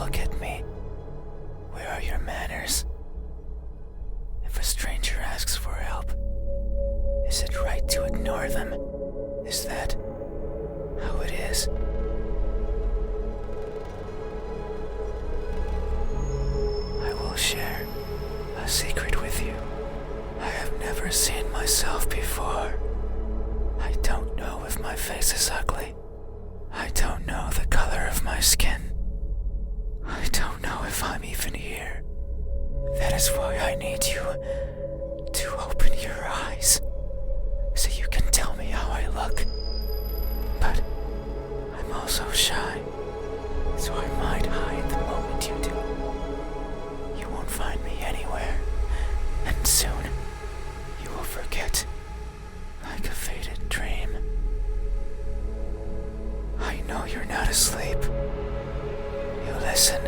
look at me? Where are your manners? If a stranger asks for help, is it right to ignore them? Is that how it is? I will share a secret with you. I have never seen myself before. I don't know if my face is ugly. I don't know the color of my skin. I don't know if I'm even here. That is why I need you to open your eyes, so you can tell me how I look. But I'm also shy, so I might hide the moment you do. You won't find me anywhere, and soon you will forget, like a faded dream. I know you're not asleep. You listen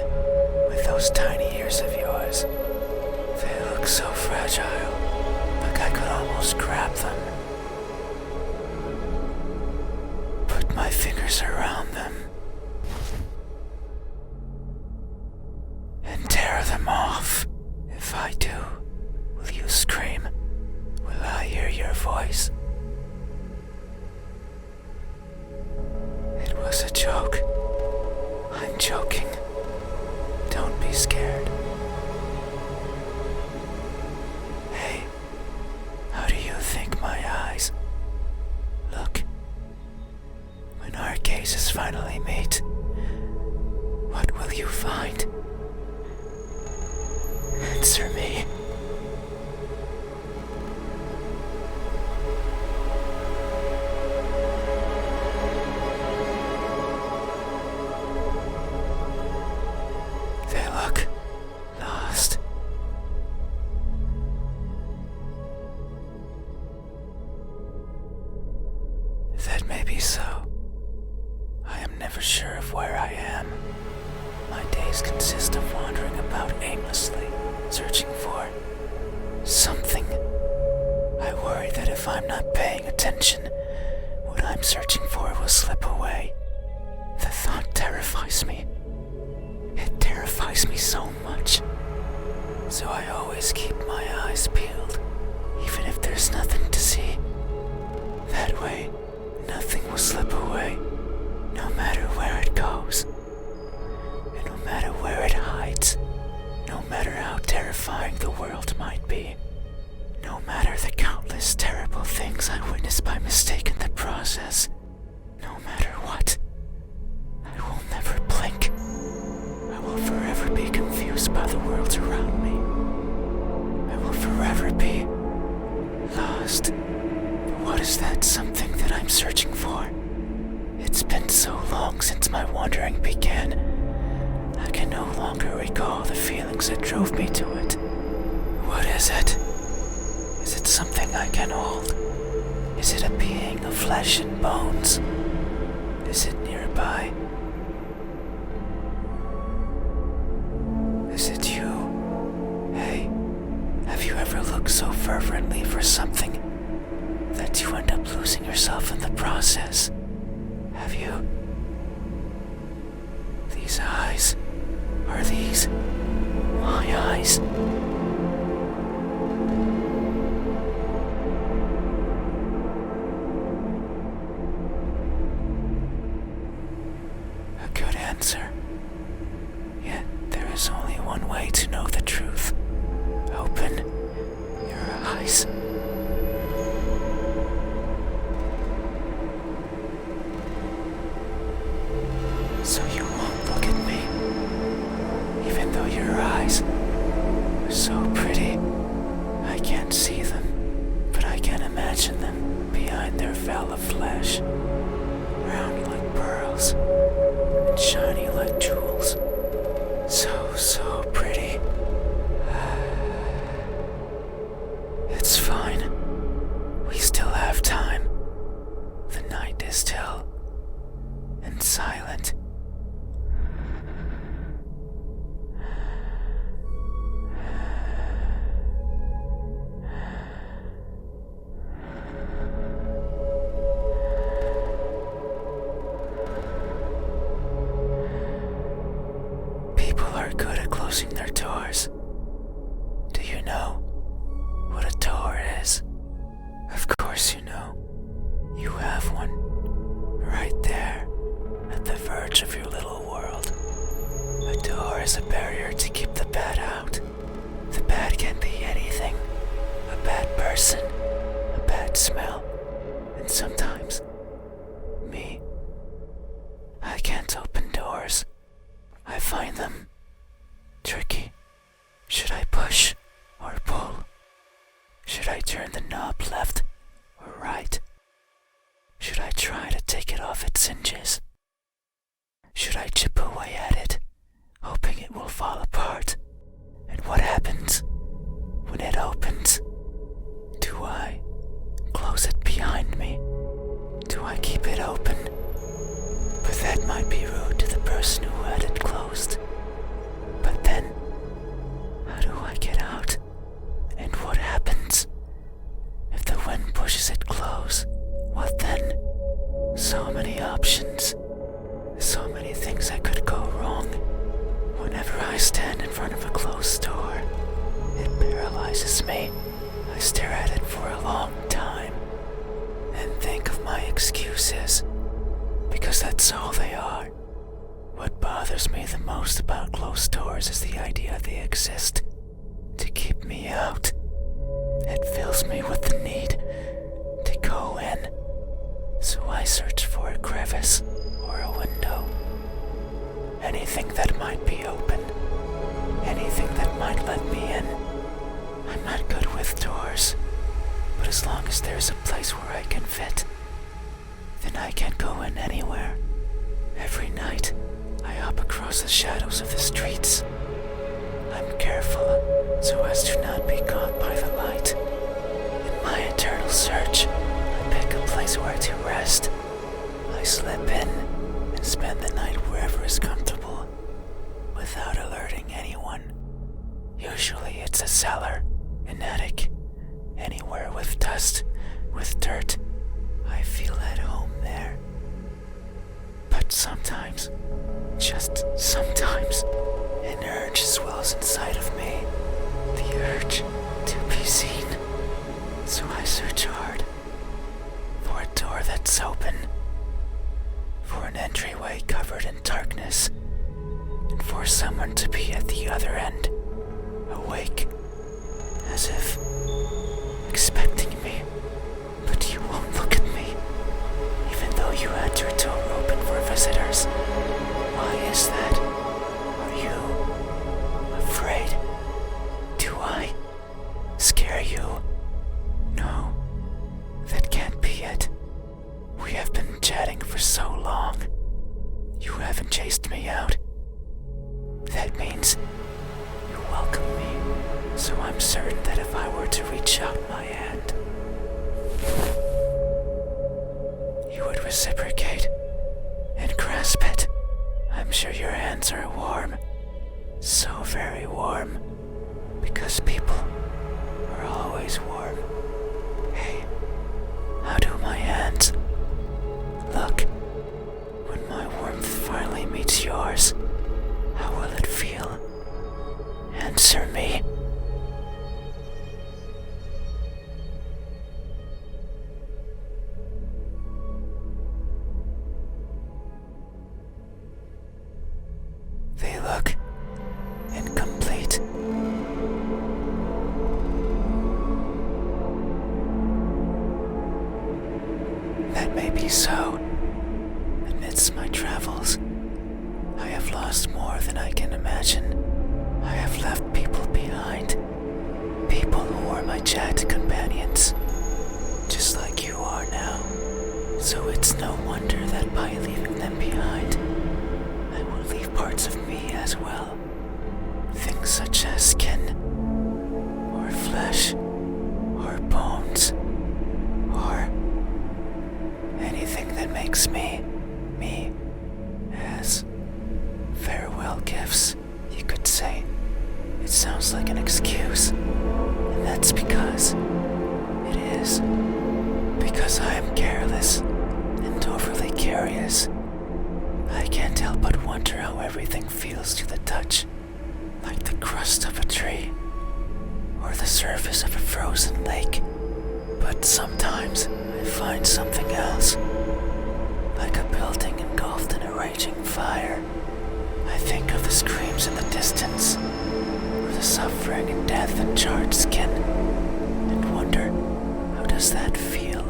with those tiny ears of yours. They look so fragile, like I could almost grab them. Put my fingers around them and tear them off. If I do, will you scream? Will I hear your voice? It was a joke. I'm joking. Don't be scared. Hey, how do you think my eyes look? When our gazes finally meet, what will you find? Answer me. They look lost. That may be so. I am never sure of where I am. My days consist of wandering about aimlessly, searching for something. I worry that if I'm not paying attention, what I'm searching for will slip away. The thought terrifies me. It terrifies me so much. So I always keep my eyes peeled, even if there's nothing to see. That way, nothing will slip away, no matter where it goes. And no matter where it hides, no matter how terrifying the world might be, no matter the countless terrible things I witnessed by mistake in the process, no matter what, I will never blink. I will forever be confused by the world around me. I will forever be lost. But what is that something that I'm searching for? It's been so long since my wandering began. I can no longer recall the feelings that drove me to it. What is it? Is it something I can hold? Is it a being of flesh and bones? Is it nearby? Is it you? Hey, have you ever looked so fervently for something that you end up losing yourself in the process? Have you? These eyes, are these my eyes? A good answer. Yet there is only one way to know the truth. Open your eyes. So you won't look at me, even though your eyes are so pretty. I can't see them, but I can imagine them behind their veil of flesh, round like pearls and shiny like jewels. So pretty. It's fine. We still have time. The night is still and silent. can't open doors. I find them tricky. Should I push or pull? Should I turn the knob left or right? Should I try to take it off its hinges? Should I chip away at it, hoping it will fall apart? And what happens when it opens? Do I close it behind me? Do I keep it open? But that might be rude to the person who had it closed. But then, how do I get out? And what happens if the wind pushes it close? What then? So many options. So many things that could go wrong. Whenever I stand in front of a closed door, it paralyzes me. I stare at it for a long time and think of my excuses, because that's all they are. What bothers me the most about closed doors is the idea they exist to keep me out. It fills me with the need to go in, so I search for a crevice or a window. Anything that might be open, anything that might let me in. I'm not good with doors, but as long as there's a place where I can fit, then I can go in anywhere. Every night, I hop across the shadows of the streets. I'm careful so as to not be caught by the light. In my eternal search, I pick a place where to rest. I slip in and spend the night wherever is comfortable, without alerting anyone. Usually it's a cellar, an attic, anywhere with dust, with dirt. I feel at home there. But sometimes, just sometimes, an urge swells inside of me. The urge to be seen. So I search hard for a door that's open, for an entryway covered in darkness, and for someone to be at the other end, awake, as if expecting me. But you won't look at me, even though you had your door open for visitors. Why is that? Are you afraid? Do I scare you? No, that can't be it. We have been chatting for so long. You haven't chased me out. That means you welcome me, so I'm certain that if I were to reach out my hand, you would reciprocate and grasp it. I'm sure your hands are warm, so very warm, because people are always warm. Hey, how do my hands look when my warmth finally meets yours? How will it feel? Answer me. They look incomplete. That may be so. Amidst my travels, I have lost more than I can imagine. I have left people behind. People who were my chat companions, just like you are now. So it's no wonder that by leaving them behind, I will leave parts of me as well. Things such as skin, or flesh, or bones, or anything that makes me, as farewell gifts, you could say. It sounds like an excuse, and that's because it is. Because I am careless and overly curious. I can't help but wonder how everything feels to the touch, like the crust of a tree, or the surface of a frozen lake. But sometimes I find something else, like a building engulfed in a raging fire. I think of the screams in the distance, or the suffering and death in charred skin, and wonder, how does that feel?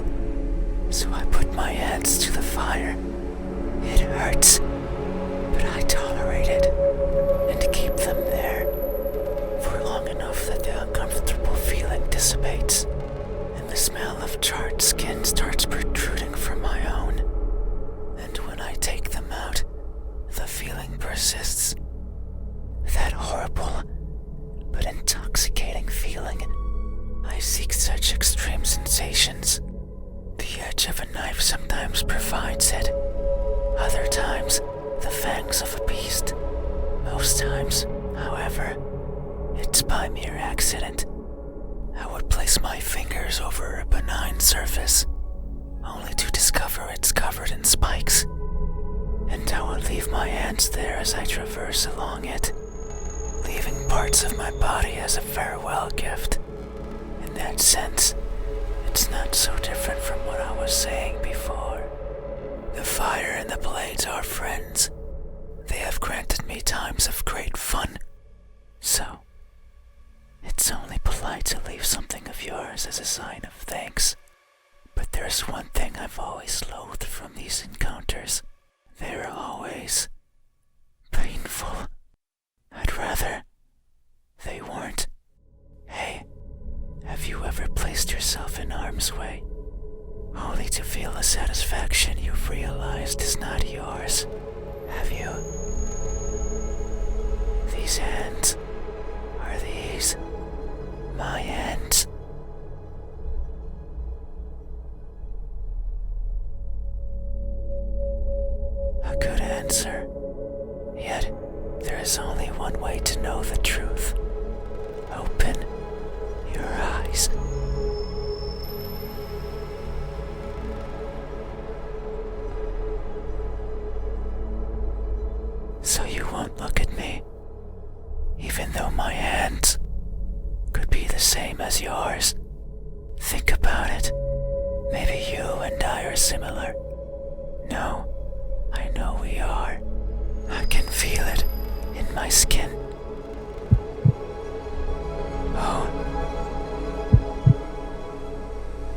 So I put my hands to the fire. It hurts, persists. That horrible but intoxicating feeling. I seek such extreme sensations. The edge of a knife sometimes provides it. Other times, the fangs of a beast. Most times, however, it's by mere accident. I would place my fingers over a benign surface, only to discover it's covered in spikes, and I would leave my hands there as I traverse along it, leaving parts of my body as a farewell gift. In that sense, it's not so different from what I was saying before. The fire and the blades are friends. They have granted me times of great fun, so it's only polite to leave something of yours as a sign of thanks. But there's one thing I've always loathed from these encounters. They're always painful. I'd rather they weren't. Hey, have you ever placed yourself in harm's way, only to feel a satisfaction you've realized is not yours? Have you? These hands, are these my hands? A good answer. Yet, there is only one way to know the truth. Open your eyes. So you won't look at me, even though my hands could be the same as yours. Think about it. Maybe you and I are similar. No, I know we are. I can feel it in my skin. Oh.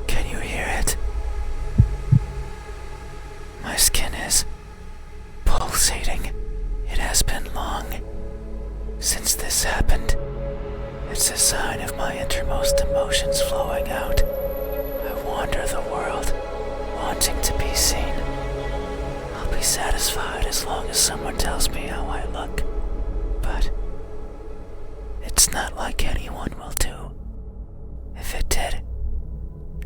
Can you hear it? My skin is pulsating. It has been long since this happened. It's a sign of my innermost emotions flowing out. I wander the world, wanting to be seen. I'll be satisfied as long as someone tells me how I look. But it's not like anyone will do. If it did,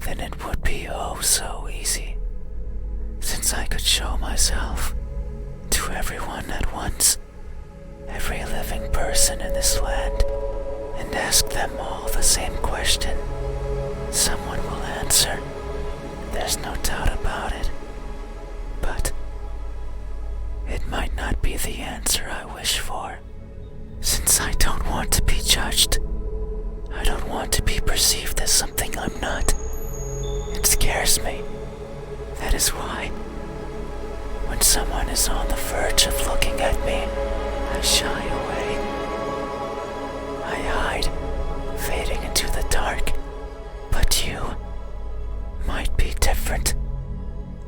then it would be oh so easy. Since I could show myself to everyone at once, every living person in this land, and ask them all the same question, someone will answer. There's no doubt about it. But it might not be the answer I wish for, since I don't want to be judged. I don't want to be perceived as something I'm not. It scares me. That is why, when someone is on the verge of looking at me, I shy away. I hide, fading into the dark. But you might be different.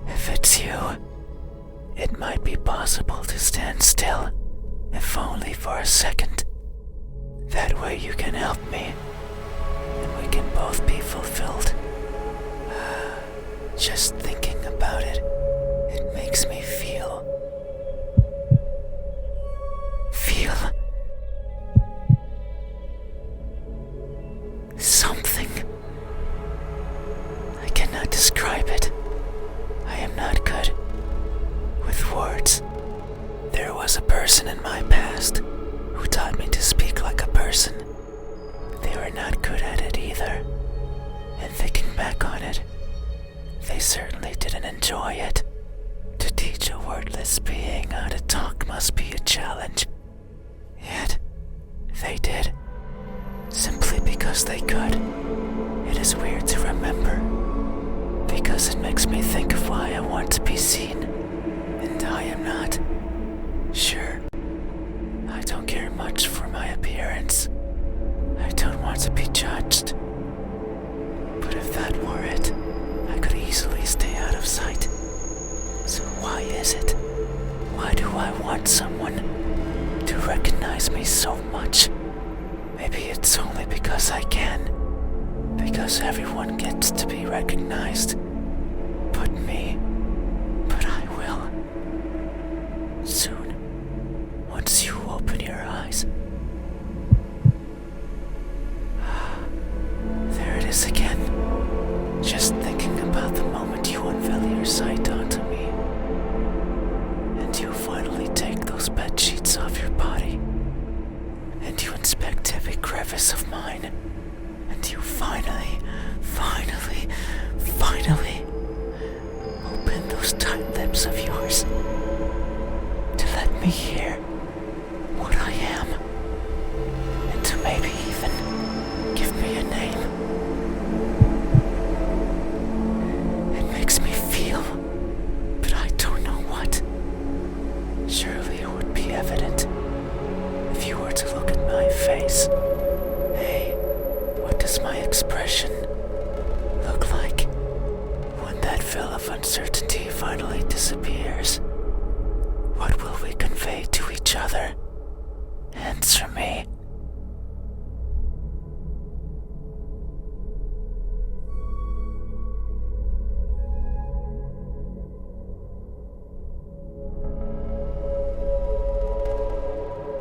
If it's you, it might be possible to stand still, if only for a second. That way you can help me, and we can both be fulfilled. Just thinking about it, it makes me feel something. I cannot describe it. I am not good with words. There was a person in my past who taught me to speak like a person. They were not good at it either. And thinking back on it, they certainly didn't enjoy it. To teach a wordless being how to talk must be a challenge. Yet, they did. Simply because they could. It is weird to remember, because it makes me think of why I want to be seen, and I am not. Sure, I don't care much for my appearance. I don't want to be judged. But if that were it, I could easily stay out of sight. So why is it? Why do I want someone to recognize me so much? Maybe it's only because I can. Because everyone gets to be recognized. But me. But I will. Soon. Once yours to let me hear what I am, and to maybe even give me a name. It makes me feel, but I don't know what. Surely it would be evident if you were to look at my face. Hey, what does my expression look like when that veil of uncertainty finally disappears? What will we convey to each other? Answer me.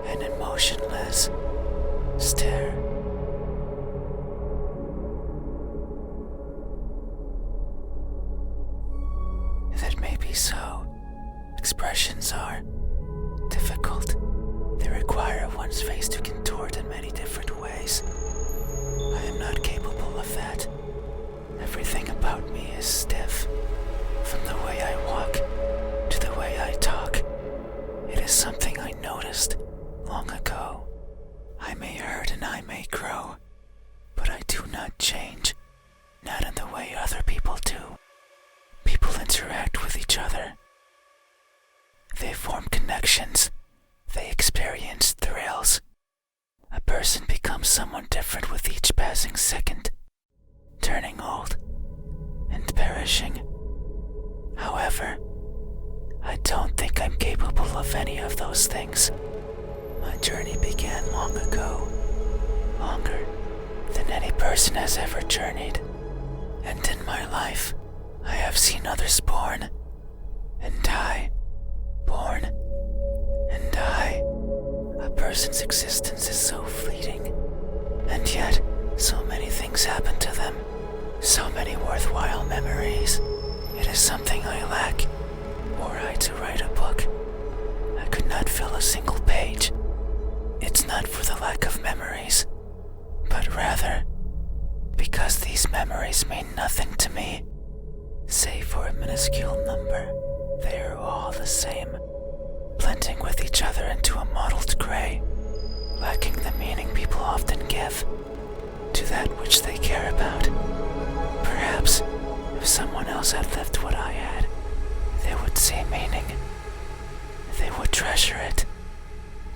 An emotionless stare. That may be so. Expressions are difficult. They require one's face to contort in many different ways. I am not capable of that. Everything about me is stiff. From the way I walk to the way I talk. It is something I noticed long ago. I may hurt and I may grow, but I do not change. Not in the way other people do. People interact with each other. They form connections. They experience thrills. A person becomes someone different with each passing second, turning old and perishing. However, I don't think I'm capable of any of those things. My journey began long ago, longer than any person has ever journeyed. And in my life, I have seen others born and die, born and die. A person's existence is so fleeting, and yet so many things happen to them, so many worthwhile memories. It is something I lack. Were I to write a book, I could not fill a single page. It's not for the lack of memories, but rather because these memories mean nothing to me. Save for a minuscule number, they are all the same, blending with each other into a mottled gray, lacking the meaning people often give to that which they care about. Perhaps if someone else had lived what I had, they would see meaning. They would treasure it.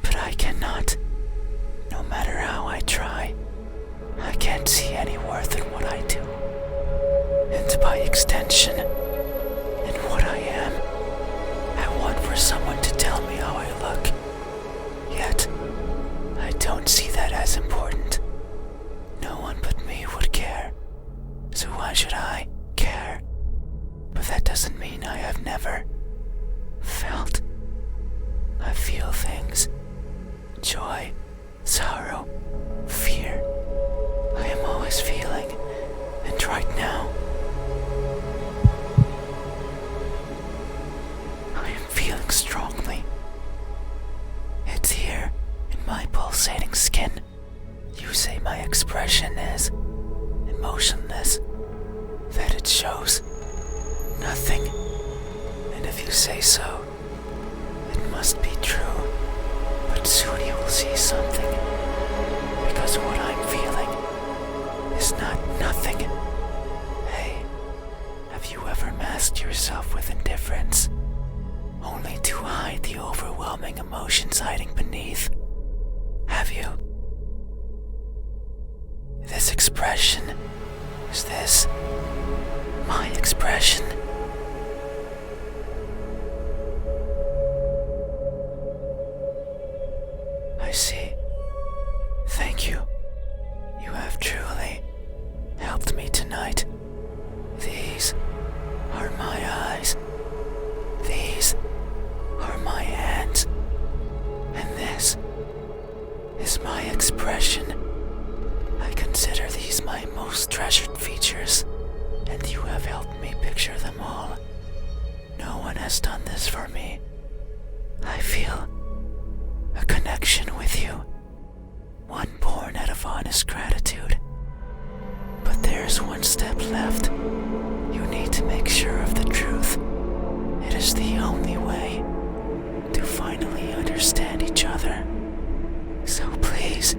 But I cannot. No matter how I try, I can't see any worth in what I do. And by extension, in what I am, I want for someone to tell me how I look. Yet, I don't see that as important. No one but me would care. So why should I care? But that doesn't mean I have never felt. I feel things. Joy, sorrow, fear. I am always feeling, and right now, I am feeling strongly. It's here, in my pulsating skin. You say my expression is emotionless, that it shows nothing, and if you say so, it must be true. But soon you will see something, because what I'm feeling is not nothing. Hey, have you ever masked yourself with indifference, only to hide the overwhelming emotions hiding beneath? Have you? This expression, is this my expression? I see. Thank you. You have truly helped me tonight. These are my eyes. These are my hands. And this is my expression. I consider these my most treasured features, and you have helped me picture them all. No one has done this for me. I feel a connection with you, one born out of honest gratitude. But there's one step left. You need to make sure of the truth. It is the only way to finally understand each other. So please,